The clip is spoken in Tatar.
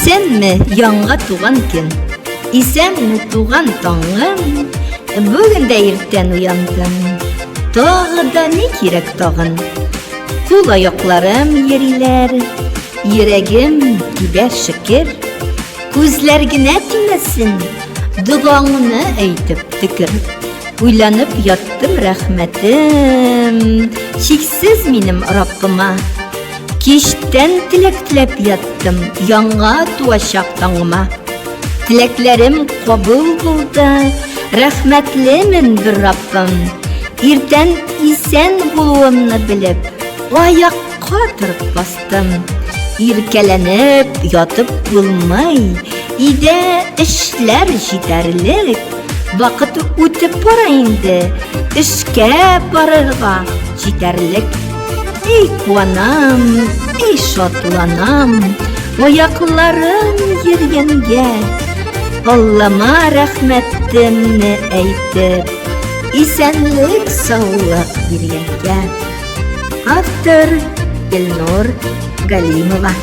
Исәнме яңа туган көн, исәнме туган таңым, бүген дә иртән уяндым, тагы да ни кирәк тагын? Кул аякларым йөриләр, йөрәгем тибәр шикер, күзләр генә тимәсен, дугаңны әйтеп тикер. Уйланып яттым рәхмәтем, чиксез минем Раббыма. Киштән теләк теләп яттым, яңа туачак таңыма. Теләкләрем кабул булды, рәхмәтлемен бер Раббым. Иртән исән булуымны белеп, аякка торып бастым. Иркәләнеп ятып булмый, өйдә эшләр җитәрлек. Вакыт үтеп бара инде, эшкә барырга җитәрлек. Эй куанам, эй шатланам, аякларым йөргәнгә, Аллама рәхмәтемне әйтеп, исәнлек саулык биргәнгә. Автор Илнур Галимова.